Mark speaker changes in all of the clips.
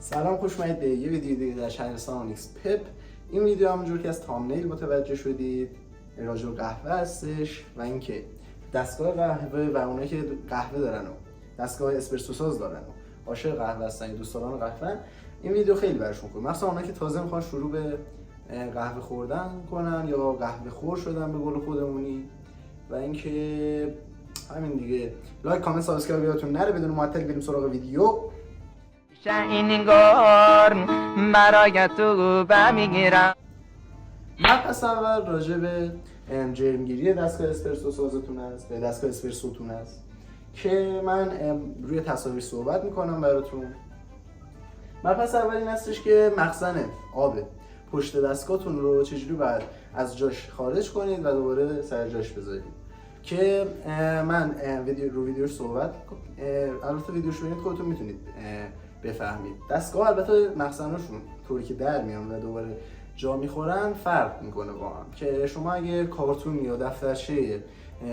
Speaker 1: سلام، خوش اومدید به یه ویدیو دیگه در چنل سانیکس پپ. این ویدیو همونجور که از تامنیل متوجه شدید راجع به قهوه هستش و اینکه دستگاه قهوه و اونایی که قهوه دارن و دستگاه اسپرسو ساز دارن و عاشق قهوه هستن، دوستان قهوه، این ویدیو خیلی براشون خوبه، مخصوصا اونایی که تازه میخوان شروع به قهوه خوردن کنن یا قهوه خور شدن به قول خودمونی. و اینکه همین دیگه، لایک، کامنت، سابسکرایب یادتون نره. بدون معطل بریم سراغ ویدیو.
Speaker 2: شاینگار برای تو بمیگیرم.
Speaker 1: من پس اول راجع به جرمگیری دستگاه اسپرسو سازتون هست، به دستگاه اسپرسوتون هست که من روی تصاویر صحبت میکنم براتون. من پس اول این هستش که مخزن آب پشت دستگاهتون رو چجوری باید از جاش خارج کنید و دوباره سر جاش بذارید که من ویدیوش صحبت البته ویدیوش ببینید خودتون میتونید بفهمید. دستگاه البته مخزناشون طوری که در میان و دوباره جا میخورن فرق میکنه با هم، که شما اگه کارتون یا دفترچه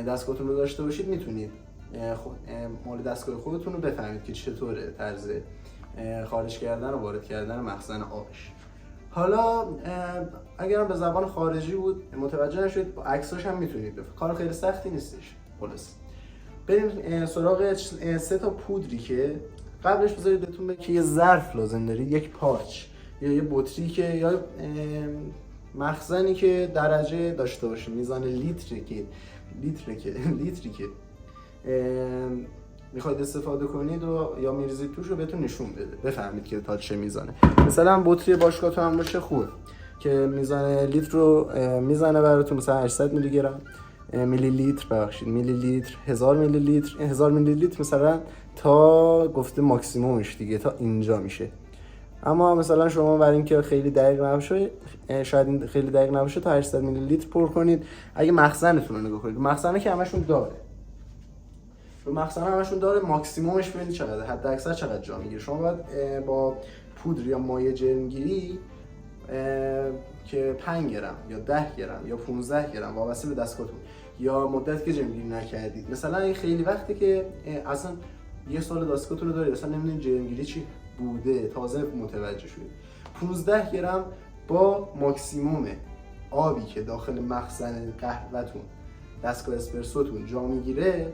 Speaker 1: دستگاهتون رو داشته باشید میتونید مال دستگاه خودتون رو بفهمید که چطوره طرز خارج کردن و وارد کردن مخزن آبش. حالا اگرم به زبان خارجی بود متوجه نشید، با عکساش هم میتونید بفهمید، کار خیلی سختی نیستش. خلاص بریم سراغ 3 تا پودری که قبلش بذارید بهتون بگم که یه ظرف لازم دارید، یک پارچ یا یه بطری که یا مخزنی که درجه داشته باشه، میزان لیتری که میخواید استفاده کنید و یا میریزید توش رو بهتون نشون بده، بفهمید که تا چه میزانه. مثلا بطری باشگاهتون هم باشه خوبه که میزان لیتر رو میزنه براتون، مثلا 800 میلی گرم میلی لیتر، میلی لیتر، 1000 میلی لیتر، 1000 میلی لیتر مثلا تا گفته ماکسیمومش دیگه تا اینجا میشه. اما مثلا شما برای اینکه خیلی دقیق نباشه، شاید این خیلی دقیق نباشه، تا 800 میلی لیتر پر کنید. اگه مخزنتون رو نگاه کنید، مخزنه که همشون داره، رو مخزن همشون داره، ماکسیمومش ببینید چقدر، حد اکثر چقدر جا میگیره. شما باید با پودر یا مایع جرمگیری که 5 گرم یا 10 گرم یا 15 گرم وابسته به دستگاهتون یا مدت که جرمگیری نکردید، مثلا این خیلی وقته که اصلا یه سال دستگاهتون رو دارید، اصلا نمیدونید جرمگیری چی بوده، تازه متوجه شدید، 15 گرم با ماکسیموم آبی که داخل مخزن قهوه‌تون دستگاه اسپرسوتون جا میگیره،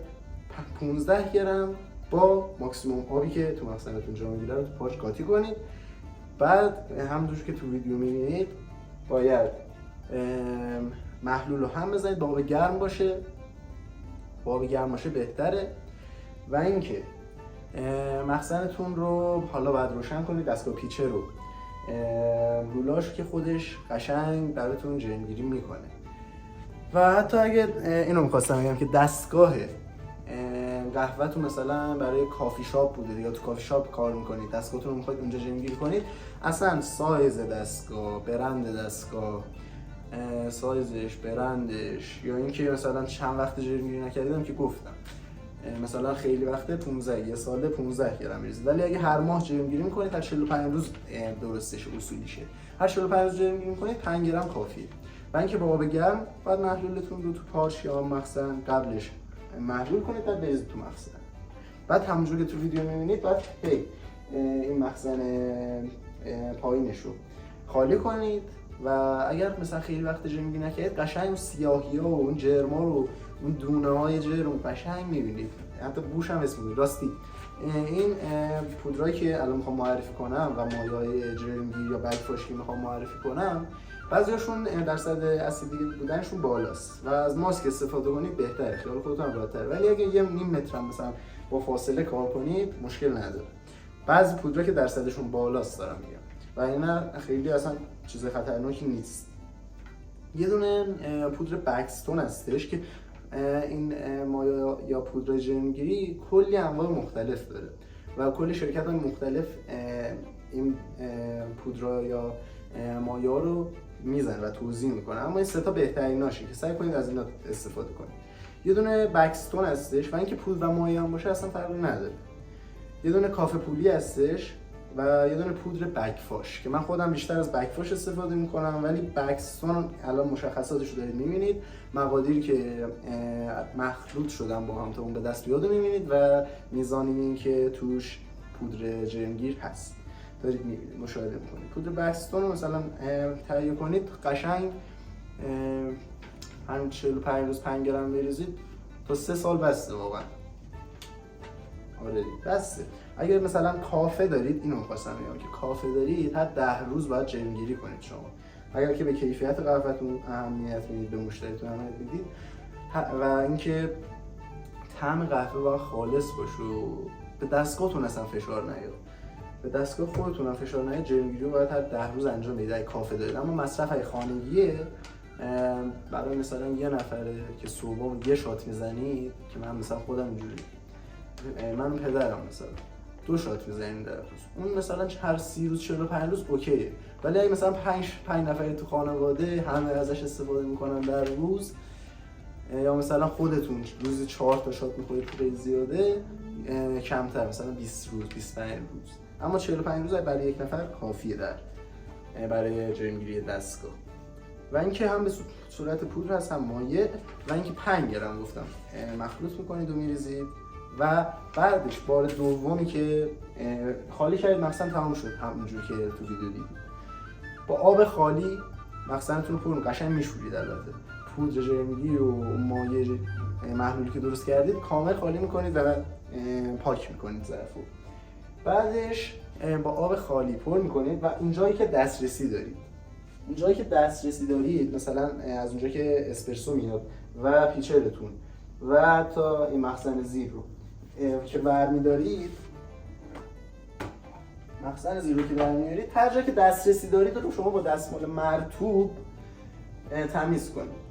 Speaker 1: 15 گرم با ماکسیموم آبی که تو مخزنتون جا میگیره رو تو پارچ قاطی کنید. بعد همونجوری که تو ویدیو میبینید باید محلول رو هم بزنید، با آب گرم باشه، با آب گرم باشه بهتره. و اینکه مخزنتون رو حالا باید روشن کنید، دستگاه پیچه رو رولاش که خودش قشنگ براتون جرمگیری میکنه. و حتی اگه اینو میخواستم بگم که دستگاه قهوه‌تون مثلا برای کافی شاپ بوده یا تو کافی شاپ کار میکنید، دستگاهتون رو میخواید اونجا جرمگیری کنید، اصلا سایز دستگاه، برند دستگاه، سایزش، برندش، یا اینکه مثلا چند وقت جرمگیری نکردیدم که گفتم مثلا خیلی وقته 15 یه ساله 15 گرم میریزید، ولی اگه هر ماه جرمگیری میکنید هر 45 روز درستش اصولیشه، هر 45 روز جرمگیری میکنید 5 گرم کافیه. و اینکه با آب گرم بعد محلولتون رو تو پارچ یا مخزن قبلش محلول کنید، بعد بریزید تو مخزن. بعد همونجوری که تو ویدیو میبینید بعد این مخزن پایینش رو خالی کنید و اگر مثلا خیلی وقت جرمگیری نکردید قشنگ اون سیاهی‌ها و اون جرما رو، اون دونه‌های جرم قشنگ می‌بینید، حتی بوش هم اسم می‌بینید. راستی این پودرایی که الان میخوام معرفی کنم و مایع‌های جرمگیری یا بک‌واش که میخوام معرفی کنم، بعضی‌هاشون درصد اسیدی بودنشون بالاست و از ماسک استفاده کنید بهتره، خیال خودتون راحت‌تره. ولی اگه یه نیم متر هم مثلا با فاصله کار کنید مشکل نداره. بعضی پودرا که درصدشون بالاست دارم میگم و اینا خیلی اصلا چیز خطرناکی نیست. یه دونه پودر بکستون هستش که این مایع یا پودر جرمگیری کلی انواع مختلف داره و کلی شرکت‌های مختلف این پودرا یا مایع رو میزنه و توزیع میکنه، اما این 3 تا بهتریناشه که سعی کنید از اینا استفاده کنید. یه دونه بکستون هستش و اینکه پودر و مایع هم باشه اصلا فرقی نداره. یه دونه کافه پولی هستش و یه دونه پودر بکفاش که من خودم بیشتر از بکفاش استفاده میکنم، ولی بکستون الان مشخصاتش رو دارید میبینید، مقادیری که مخلوط شدن با هم تا اون به دست بیاد میبینید و میزانی این که توش پودر جرمگیر هست. دارید میبینید، مشاهده میکنید. پودر بکستون رو مثلا تهیه کنید، قشنگ همین 45 روز 5 گرم بریزید تا 3 سال بسته واقعا. آره بسته. اگر مثلا کافه دارید، اینو می‌خواستم بگم که کافه دارید هر 10 روز باید جرم گیری کنید شما. اگر که به کیفیت قهوه‌تون اهمیت میدید، به مشتریتون اهمیت میدید و اینکه طعم قهوه باید خالص باشه و به دستگاهتون اصلا فشار نیاد. به دستگاه خودتون هم فشار نیاد، جرم گیری رو باید هر 10 روز انجام بدید اگه کافه دارید. اما مصرف خانگیه، برای مثلا یه نفره که صبح یه شات میزنید، که من مثلا خودم اینجوری، من و پدرم مثلا 2 شات میزنیم در روز، اون مثلا هر 30 روز 45 روز اوکیه. ولی اگه مثلا 5 نفری تو خانواده همه ازش استفاده میکنن در روز، یا مثلا خودتون روزی 4 تا شات میخورید خیلی زیاده، کمتر مثلا 20 روز 25 روز. اما 45 روز برای یک نفر کافیه برای جرمگیری دستگاه. و اینکه هم به صورت پودر هست هم مایع، و اینکه 5 گرم گفتم مخلوط میکنید و میریزید و بعدش بار دومی که خالی کردید مخزن تمام شد، همونجوری که تو ویدیو دیدید، با آب خالی مخزنتون رو پر قشنگ میشورید. البته پودر جرمگیر و مایع محلولی که درست کردید کامل خالی میکنید و پاک میکنید ظرفو. بعدش با آب خالی پر میکنید و اونجایی که دسترسی دارید، مثلا از اونجایی که اسپرسو میاد و پیچرتون و حتی این مخزن زیر رو که برمیدارید، هر جا که دسترسی دارید رو شما با دستمال مرطوب تمیز کنید.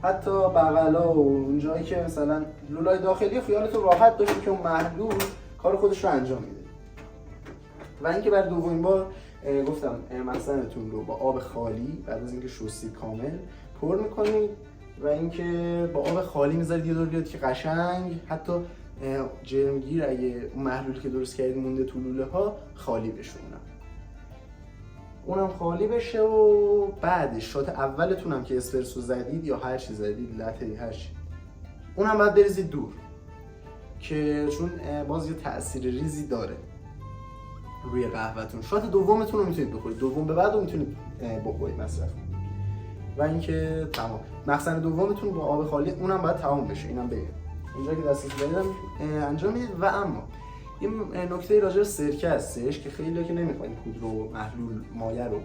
Speaker 1: حتی بغلا و اونجایی که مثلا لولای داخلی، خیالتون راحت باشید که اون محلول کار خودش رو انجام میده. و اینکه برای دومین بار گفتم مخزنتون رو با آب خالی بعد از اینکه شستید کامل پر میکنید و اینکه با آب خالی میذارید یه دور بیاد که قشنگ حتی جرمگیر اگه اون محلولی که درست کردید مونده تو لوله ها خالی بشه، اونم خالی بشه. و بعدش شات اولتون هم که اسپرسو زدید یا هر چی زدید، لته هر چی، اونم باید بریزید دور، که چون باز یه تأثیر ریزی داره روی قهوه‌تون. شات دومتون رو میتونید بخورید، دوم به بعد رو میتونید بخورید مصرف. و اینکه تمام مخزن دومتون با آب خالی اونم باید تمام بشه. اینم بگم اونجا که دسترسی دارید انجام میدید. و اما این نکته راجع به سرکه هستش که خیلی‌ها که نمیخواین پودر و محلول مایع رو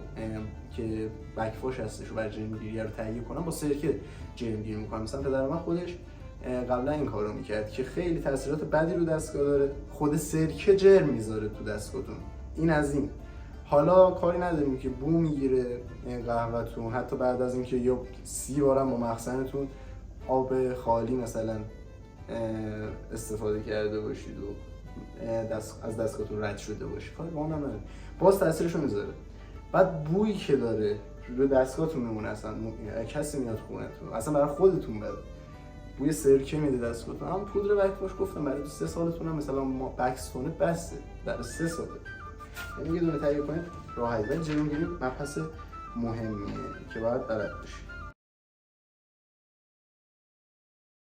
Speaker 1: که بک‌واش هستش و برای جرمگیری رو تهیه کنن با سرکه جرمگیری میکنن. مثلا پدر من خودش قبلا این کارو میکرد که خیلی تاثیرات بدی رو دستگاه داره، خود سرکه جرم میذاره تو دستگاهتون. این از این. حالا کاری نداریم که بو میگیره قهوه‌تون، حتی بعد از اینکه یا 30 بارم با مخزنتون آب خالی مثلا استفاده کرده باشید و از دستگاهتون رد شده باشه، کاری با اون نداره، باز تاثیرشو میذاره. بعد بویی که داره روی دستگاهتون میمونه، اصلا کسی میاد خونه‌تون، اصلا برای خودتون بده بوی سرکه میده دستگاهتون. هم پودر بک‌واش گفتم برای 3 سالتون هم مثلا ما بکستونه بسته برای 3 ساله، یعنی یه دونه تهیه کنید راحت. ولی جرمگیری مبحث مهمیه که باید بلد باشید.